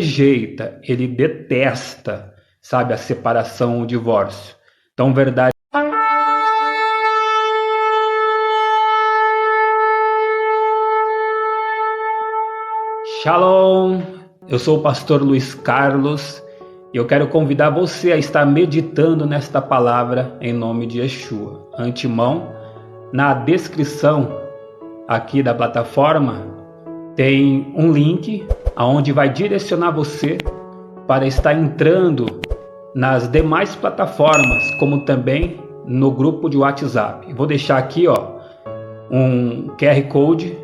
rejeita, ele detesta, sabe, a separação, o divórcio. Então, verdade. Shalom, eu sou o pastor Luiz Carlos e eu quero convidar você a estar meditando nesta palavra em nome de Yeshua. Antemão, na descrição aqui da plataforma tem um link onde vai direcionar você para estar entrando nas demais plataformas, como também no grupo de WhatsApp. Vou deixar aqui um QR Code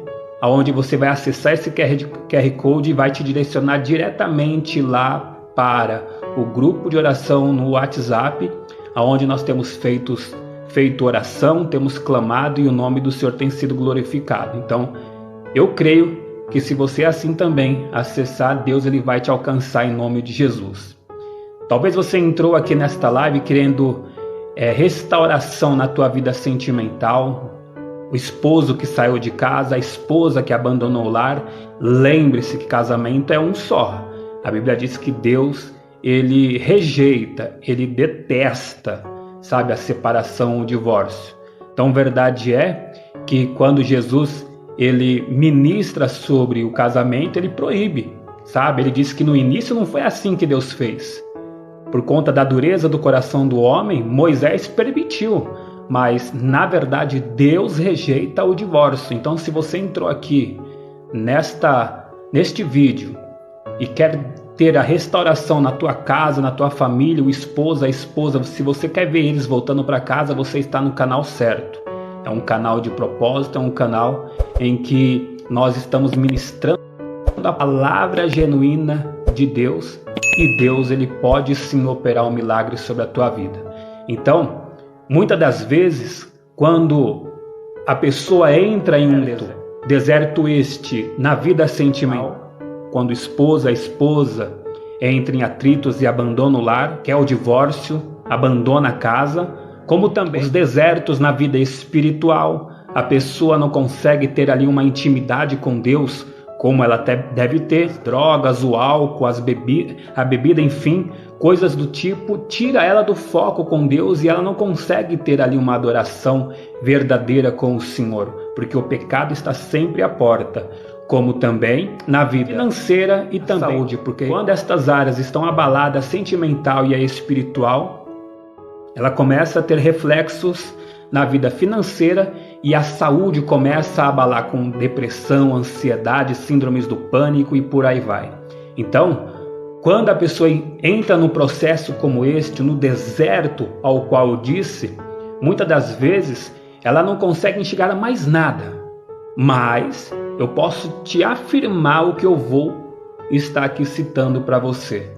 onde você vai acessar esse QR Code e vai te direcionar diretamente lá para o grupo de oração no WhatsApp, onde nós temos feito oração, temos clamado e o nome do Senhor tem sido glorificado. Então, eu creio que se você assim também acessar, Deus ele vai te alcançar em nome de Jesus. Talvez você entrou aqui nesta live querendo restauração na tua vida sentimental, o esposo que saiu de casa, a esposa que abandonou o lar. Lembre-se que casamento é um só. A Bíblia diz que Deus, ele rejeita, ele detesta, sabe, a separação, o divórcio. Então, verdade é que quando Jesus, ele ministra sobre o casamento, ele proíbe, sabe? Ele diz que no início não foi assim que Deus fez. Por conta da dureza do coração do homem, Moisés permitiu. Mas, na verdade, Deus rejeita o divórcio. Então, se você entrou aqui neste vídeo e quer ter a restauração na tua casa, na tua família, o esposo, a esposa, se você quer ver eles voltando para casa, você está no canal certo. É um canal de propósito, é um canal em que nós estamos ministrando a palavra genuína de Deus e Deus ele pode sim operar um milagre sobre a tua vida. Então, muitas das vezes, quando a pessoa entra em um deserto na vida sentimental, quando a esposa entra em atritos e abandona o lar, que é o divórcio, abandona a casa, como também os desertos na vida espiritual, a pessoa não consegue ter ali uma intimidade com Deus, como ela até deve ter, drogas, o álcool, a bebida, enfim, coisas do tipo, tira ela do foco com Deus e ela não consegue ter ali uma adoração verdadeira com o Senhor, porque o pecado está sempre à porta, como também na vida financeira e também saúde, porque quando estas áreas estão abaladas, sentimental e a espiritual, ela começa a ter reflexos na vida financeira e a saúde começa a abalar com depressão, ansiedade, síndromes do pânico e por aí vai. Então, quando a pessoa entra num processo como este, no deserto ao qual eu disse, muitas das vezes ela não consegue enxergar mais nada. Mas eu posso te afirmar o que eu vou estar aqui citando para você.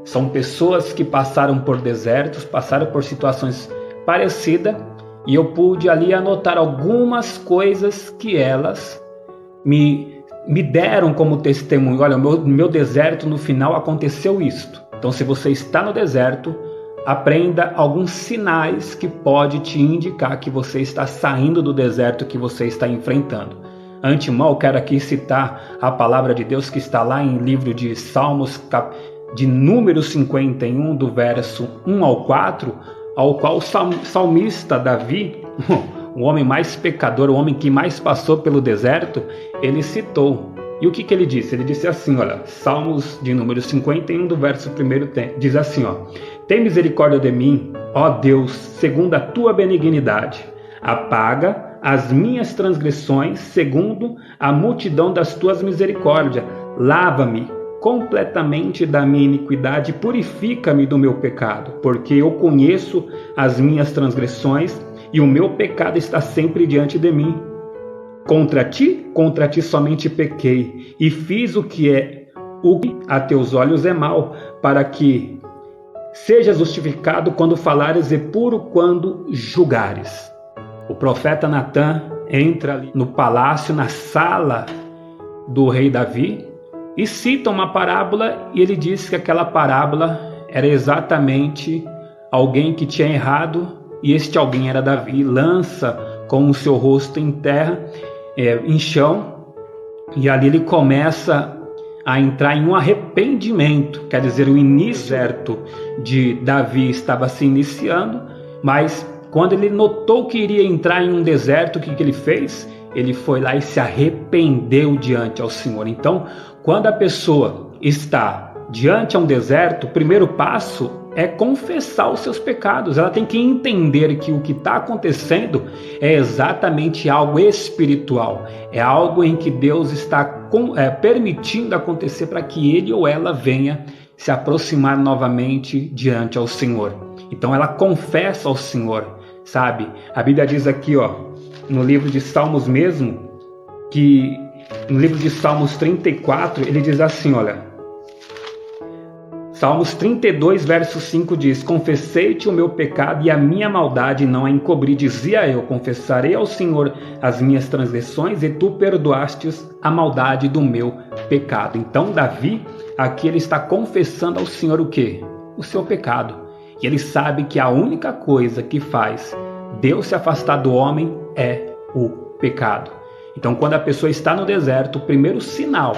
São pessoas que passaram por desertos, passaram por situações parecidas e eu pude ali anotar algumas coisas que elas me deram como testemunho. Olha, no meu deserto, no final, aconteceu isto. Então, se você está no deserto, aprenda alguns sinais que pode te indicar que você está saindo do deserto que você está enfrentando. Antemão, eu quero aqui citar a palavra de Deus que está lá em livro de Salmos, de número 51, do verso 1 ao 4, ao qual o salmista Davi, o homem mais pecador, o homem que mais passou pelo deserto, ele citou. E o que ele disse? Ele disse assim, olha, Salmos de número 51, do verso 1, diz assim, tem misericórdia de mim, ó Deus, segundo a tua benignidade, apaga as minhas transgressões, segundo a multidão das tuas misericórdias, lava-me completamente da minha iniquidade, purifica-me do meu pecado, porque eu conheço as minhas transgressões e o meu pecado está sempre diante de mim. Contra ti somente pequei e fiz o que a teus olhos é mal, para que seja justificado quando falares e puro quando julgares. O profeta Natã entra ali no palácio, na sala do rei Davi, e cita uma parábola, e ele diz que aquela parábola era exatamente alguém que tinha errado, e este alguém era Davi. Lança com o seu rosto em terra, em chão, e ali ele começa a entrar em um arrependimento. Quer dizer, o início certo de Davi estava se iniciando, mas quando ele notou que iria entrar em um deserto, o que ele fez? Ele foi lá e se arrependeu diante ao Senhor. Então, quando a pessoa está diante a um deserto, o primeiro passo é confessar os seus pecados. Ela tem que entender que o que está acontecendo é exatamente algo espiritual. É algo em que Deus está permitindo acontecer para que ele ou ela venha se aproximar novamente diante ao Senhor. Então ela confessa ao Senhor, sabe? A Bíblia diz aqui, no livro de Salmos mesmo, que no livro de Salmos 34, ele diz assim, olha, Salmos 32, verso 5 diz: confessei-te o meu pecado e a minha maldade não a encobri. Dizia eu, confessarei ao Senhor as minhas transgressões e tu perdoastes a maldade do meu pecado. Então Davi, aqui ele está confessando ao Senhor o quê? O seu pecado. E ele sabe que a única coisa que faz Deus se afastar do homem é o pecado. Então quando a pessoa está no deserto, o primeiro sinal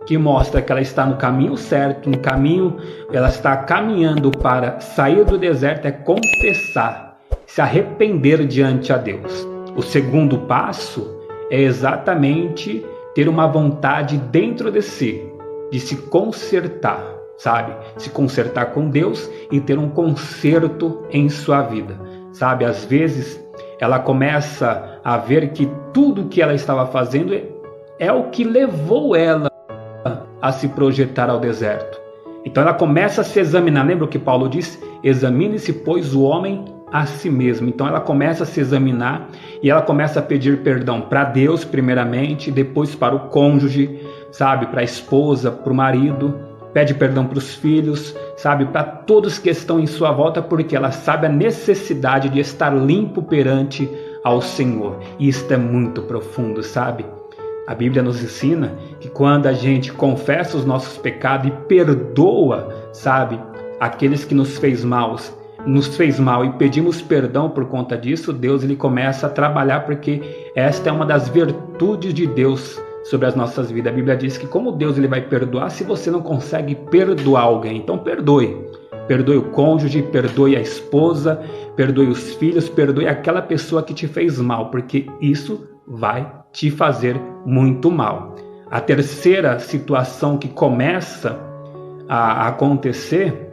que mostra que ela está no caminho certo, no caminho, ela está caminhando para sair do deserto, é confessar, se arrepender diante a Deus. O segundo passo é exatamente ter uma vontade dentro de si, de se consertar, sabe? Se consertar com Deus e ter um conserto em sua vida, sabe? Às vezes ela começa a ver que tudo que ela estava fazendo é o que levou ela a se projetar ao deserto. Então ela começa a se examinar. Lembra o que Paulo diz? Examine-se, pois, o homem a si mesmo. Então ela começa a se examinar e ela começa a pedir perdão para Deus primeiramente, depois para o cônjuge, sabe? Para a esposa, para o marido. Pede perdão para os filhos, sabe? Para todos que estão em sua volta, porque ela sabe a necessidade de estar limpo perante ao Senhor. E isto é muito profundo, sabe? A Bíblia nos ensina que quando a gente confessa os nossos pecados e perdoa, sabe, aqueles que nos fez mal e pedimos perdão por conta disso, Deus ele começa a trabalhar, porque esta é uma das virtudes de Deus sobre as nossas vidas. A Bíblia diz que como Deus ele vai perdoar se você não consegue perdoar alguém? Então perdoe. Perdoe o cônjuge, perdoe a esposa, perdoe os filhos, perdoe aquela pessoa que te fez mal, porque isso vai te fazer muito mal. A terceira situação que começa a acontecer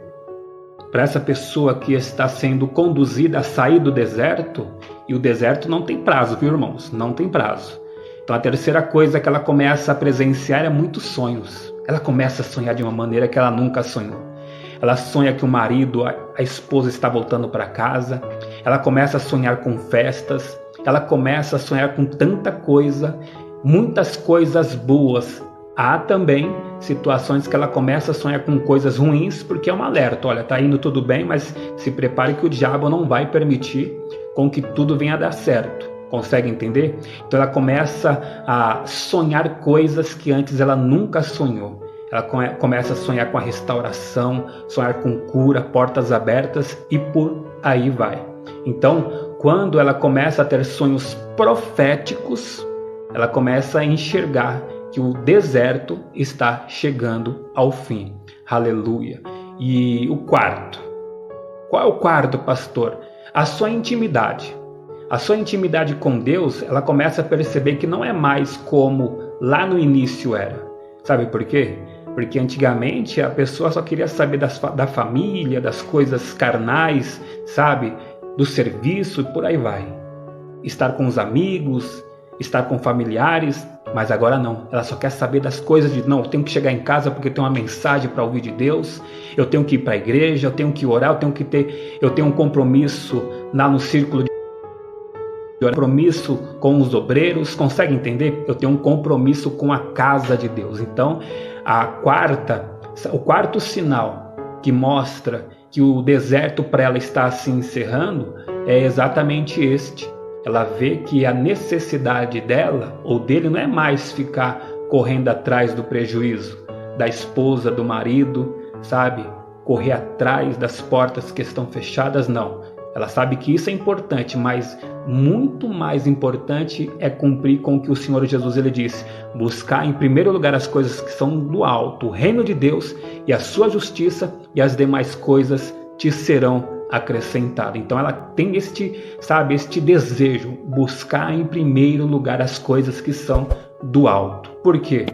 para essa pessoa que está sendo conduzida a sair do deserto, e o deserto não tem prazo, viu, irmãos? Não tem prazo. Então a terceira coisa que ela começa a presenciar é muitos sonhos. Ela começa a sonhar de uma maneira que ela nunca sonhou. Ela sonha que o marido, a esposa está voltando para casa. Ela começa a sonhar com festas. Ela começa a sonhar com tanta coisa, muitas coisas boas. Há também situações que ela começa a sonhar com coisas ruins, porque é um alerta. Olha, tá indo tudo bem, mas se prepare que o diabo não vai permitir com que tudo venha a dar certo. Consegue entender? Então ela começa a sonhar coisas que antes ela nunca sonhou. Ela começa a sonhar com a restauração, sonhar com cura, portas abertas e por aí vai. Então, quando ela começa a ter sonhos proféticos, ela começa a enxergar que o deserto está chegando ao fim. Aleluia. E o quarto. Qual é o quarto, pastor? A sua intimidade. A sua intimidade com Deus, ela começa a perceber que não é mais como lá no início era. Sabe por quê? Porque antigamente a pessoa só queria saber da família, das coisas carnais, sabe? Do serviço e por aí vai. Estar com os amigos, estar com familiares, mas agora não. Ela só quer saber das coisas de, não, eu tenho que chegar em casa porque eu tenho uma mensagem para ouvir de Deus, eu tenho que ir para a igreja, eu tenho que orar, eu tenho um compromisso lá no círculo de compromisso com os obreiros. Consegue entender? Eu tenho um compromisso com a casa de Deus. Então, o quarto sinal que mostra que o deserto para ela está se encerrando é exatamente este. Ela vê que a necessidade dela ou dele não é mais ficar correndo atrás do prejuízo da esposa, do marido, sabe? Correr atrás das portas que estão fechadas, não. Ela sabe que isso é importante, mas muito mais importante é cumprir com o que o Senhor Jesus ele disse: buscar em primeiro lugar as coisas que são do alto, o reino de Deus e a sua justiça, e as demais coisas te serão acrescentadas. Então ela tem este desejo, buscar em primeiro lugar as coisas que são do alto. Por quê?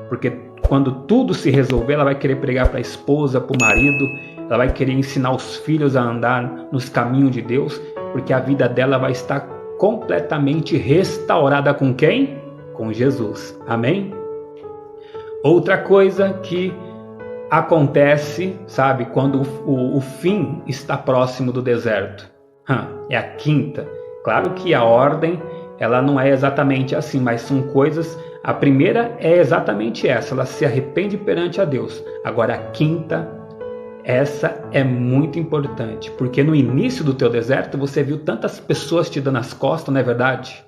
Porque quando tudo se resolver, ela vai querer pregar para a esposa, para o marido, ela vai querer ensinar os filhos a andar nos caminhos de Deus, porque a vida dela vai estar completamente restaurada com quem? Com Jesus. Amém? Outra coisa que acontece, quando o fim está próximo do deserto. É a quinta. Claro que a ordem, ela não é exatamente assim, mas são coisas. A primeira é exatamente essa, ela se arrepende perante a Deus. Agora a quinta, essa é muito importante, porque no início do teu deserto você viu tantas pessoas te dando as costas, não é verdade?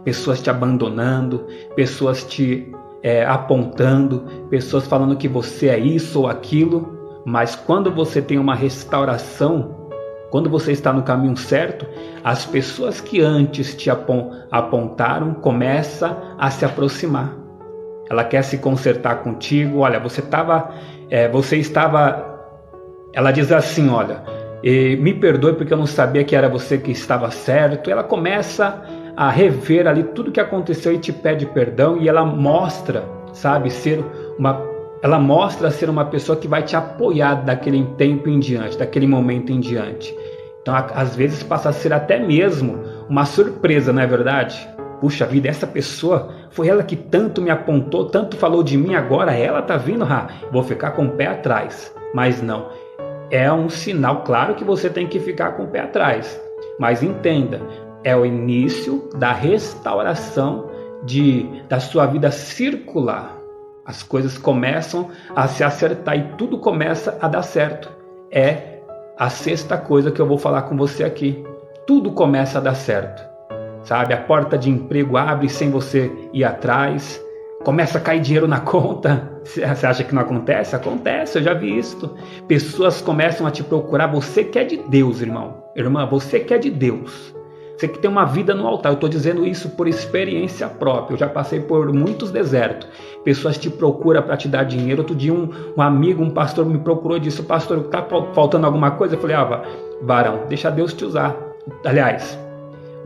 Pessoas te abandonando, pessoas te apontando, pessoas falando que você é isso ou aquilo, mas quando você tem uma restauração, quando você está no caminho certo, as pessoas que antes te apontaram começam a se aproximar. Ela quer se consertar contigo. Olha, você estava... Ela diz assim, olha, me perdoe porque eu não sabia que era você que estava certo. Ela começa a rever ali tudo que aconteceu e te pede perdão, e ela mostra, ser uma pessoa que vai te apoiar daquele tempo em diante, daquele momento em diante. Então, às vezes passa a ser até mesmo uma surpresa, não é verdade? Puxa vida, essa pessoa, foi ela que tanto me apontou, tanto falou de mim, agora ela tá vindo, vou ficar com o pé atrás. Mas não, é um sinal, claro que você tem que ficar com o pé atrás, mas entenda, é o início da restauração da sua vida circular. As coisas começam a se acertar e tudo começa a dar certo. É a sexta coisa que eu vou falar com você aqui. Tudo começa a dar certo. A porta de emprego abre sem você ir atrás. Começa a cair dinheiro na conta. Você acha que não acontece? Acontece, eu já vi isso. Pessoas começam a te procurar. Você que é de Deus, irmão. Irmã, você que é de Deus. Você que tem uma vida no altar. Eu estou dizendo isso por experiência própria. Eu já passei por muitos desertos. Pessoas te procuram para te dar dinheiro. Outro dia um amigo, um pastor me procurou e disse: pastor, está faltando alguma coisa? Eu falei: varão, deixa Deus te usar. Aliás,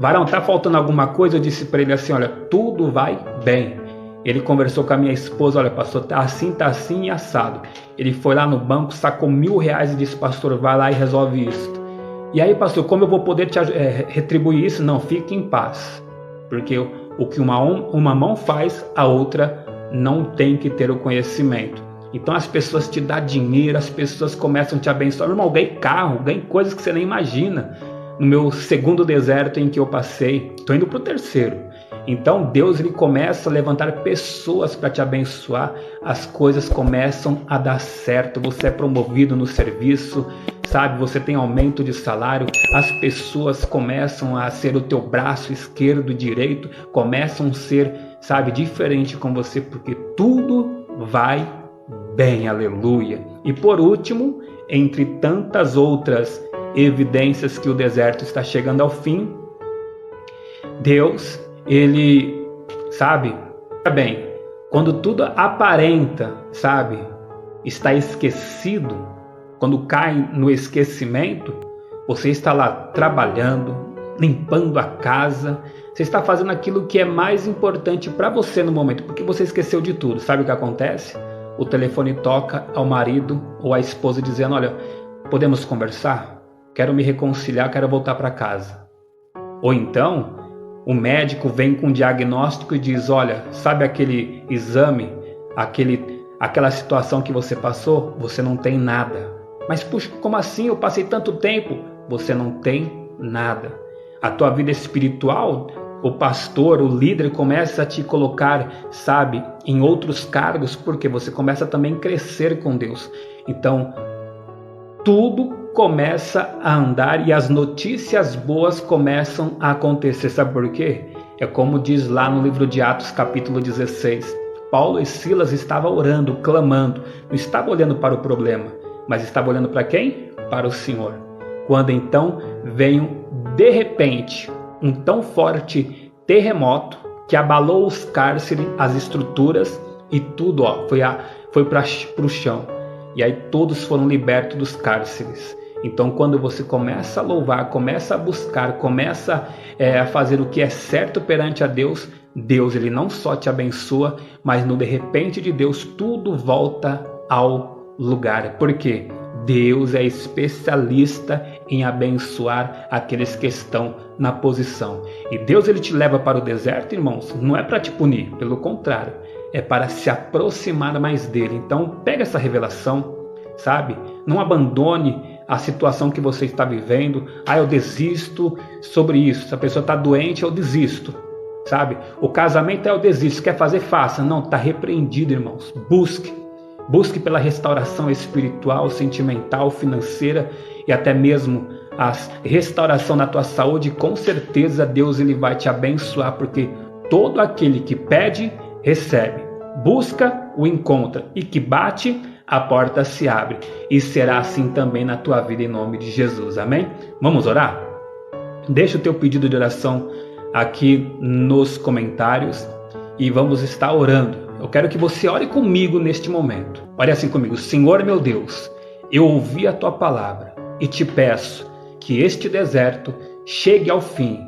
varão, está faltando alguma coisa? Eu disse para ele assim: olha, tudo vai bem. Ele conversou com a minha esposa: olha, pastor, tá assim e assado. Ele foi lá no banco, sacou R$1.000 e disse: pastor, vai lá e resolve isso. E aí, pastor, como eu vou poder te retribuir isso? Não, fique em paz. Porque o que uma mão faz, a outra não tem que ter o conhecimento. Então as pessoas te dão dinheiro, as pessoas começam a te abençoar. Irmão, ganhei carro, ganhei coisas que você nem imagina. No meu segundo deserto em que eu passei, estou indo para o terceiro. Então Deus ele começa a levantar pessoas para te abençoar, as coisas começam a dar certo, você é promovido no serviço, você tem aumento de salário, as pessoas começam a ser o teu braço esquerdo e direito, começam a ser, diferente com você, porque tudo vai bem, aleluia. E por último, entre tantas outras evidências que o deserto está chegando ao fim, Deus, ele, bem, quando tudo aparenta, está esquecido, quando cai no esquecimento, você está lá trabalhando, limpando a casa, você está fazendo aquilo que é mais importante para você no momento, porque você esqueceu de tudo. Sabe o que acontece? O telefone toca ao marido ou à esposa dizendo: olha, podemos conversar? Quero me reconciliar, quero voltar para casa. Ou então, o médico vem com um diagnóstico e diz: olha, sabe aquele exame, aquela situação que você passou? Você não tem nada. Mas puxa, como assim? Eu passei tanto tempo. Você não tem nada. A tua vida espiritual, o pastor, o líder começa a te colocar, em outros cargos, porque você começa também a crescer com Deus. Então, tudo começa a andar e as notícias boas começam a acontecer. Sabe por quê? É como diz lá no livro de Atos, capítulo 16. Paulo e Silas estavam orando, clamando. Não estavam olhando para o problema, mas estavam olhando para quem? Para o Senhor. Quando então veio, de repente, um tão forte terremoto que abalou os cárceres, as estruturas e tudo foi para o chão. E aí todos foram libertos dos cárceres. Então quando você começa a louvar, começa a buscar, começa a fazer o que é certo perante a Deus, Deus ele não só te abençoa, mas no de repente de Deus tudo volta ao lugar. Por quê? Deus é especialista em abençoar aqueles que estão na posição. E Deus ele te leva para o deserto, irmãos, não é para te punir, pelo contrário, é para se aproximar mais dele. Então pega essa revelação, sabe? Não abandone a situação que você está vivendo. Eu desisto sobre isso. Se a pessoa está doente, eu desisto, sabe? O casamento eu desisto. Quer fazer, faça. Não, está repreendido, irmãos. Busque pela restauração espiritual, sentimental, financeira e até mesmo a restauração na tua saúde. Com certeza Deus ele vai te abençoar, porque todo aquele que pede, recebe. Busca, o encontra. E que bate, a porta se abre. E será assim também na tua vida, em nome de Jesus. Amém? Vamos orar? Deixa o teu pedido de oração aqui nos comentários e vamos estar orando. Eu quero que você ore comigo neste momento. Ore assim comigo. Senhor meu Deus, eu ouvi a tua palavra e te peço que este deserto chegue ao fim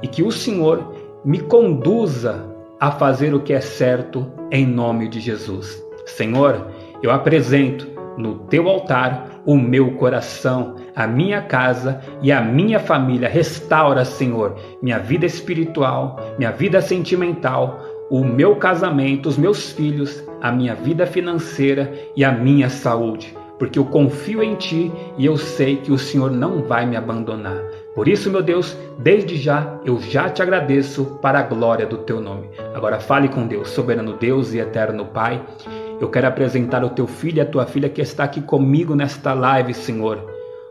e que o Senhor me conduza a fazer o que é certo em nome de Jesus. Senhor, eu apresento no teu altar o meu coração, a minha casa e a minha família. Restaura, Senhor, minha vida espiritual, minha vida sentimental, o meu casamento, os meus filhos, a minha vida financeira e a minha saúde, porque eu confio em Ti e eu sei que o Senhor não vai me abandonar. Por isso, meu Deus, desde já eu já te agradeço para a glória do Teu nome. Agora fale com Deus, soberano Deus e eterno Pai. Eu quero apresentar o Teu filho e a Tua filha que está aqui comigo nesta live, Senhor,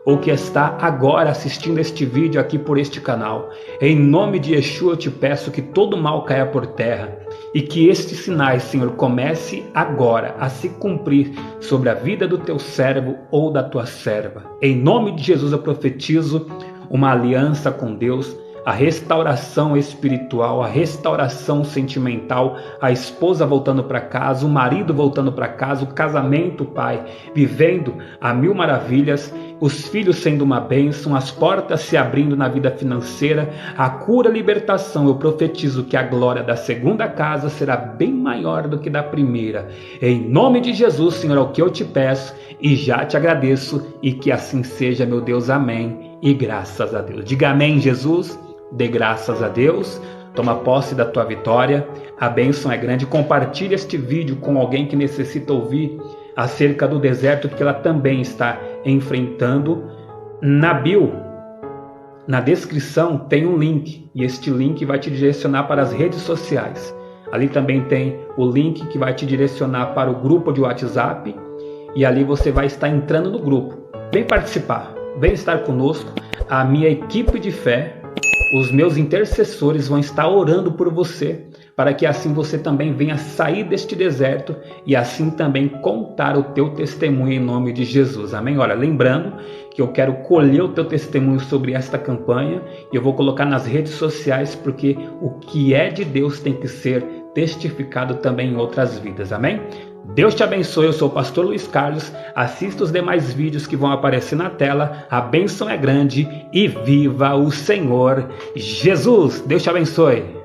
ou que está agora assistindo este vídeo aqui por este canal. Em nome de Yeshua eu te peço que todo mal caia por terra e que estes sinais, Senhor, comece agora a se cumprir sobre a vida do teu servo ou da tua serva. Em nome de Jesus eu profetizo uma aliança com Deus, a restauração espiritual, a restauração sentimental, a esposa voltando para casa, o marido voltando para casa, o casamento, Pai, vivendo a mil maravilhas, os filhos sendo uma bênção, as portas se abrindo na vida financeira, a cura, a libertação. Eu profetizo que a glória da segunda casa será bem maior do que da primeira. Em nome de Jesus, Senhor, é o que eu te peço e já te agradeço, e que assim seja, meu Deus. Amém e graças a Deus. Diga amém, Jesus. Dê graças a Deus, toma posse da tua vitória, a bênção é grande. Compartilhe este vídeo com alguém que necessita ouvir acerca do deserto que ela também está enfrentando. Na bio, na descrição, tem um link, e este link vai te direcionar para as redes sociais. Ali também tem o link que vai te direcionar para o grupo de WhatsApp, e ali você vai estar entrando no grupo. Vem participar, vem estar conosco. A minha equipe de fé, os meus intercessores vão estar orando por você, para que assim você também venha sair deste deserto e assim também contar o teu testemunho em nome de Jesus. Amém? Olha, lembrando que eu quero colher o teu testemunho sobre esta campanha e eu vou colocar nas redes sociais, porque o que é de Deus tem que ser testificado também em outras vidas. Amém? Deus te abençoe, eu sou o pastor Luiz Carlos, assista os demais vídeos que vão aparecer na tela, a bênção é grande e viva o Senhor Jesus. Deus te abençoe.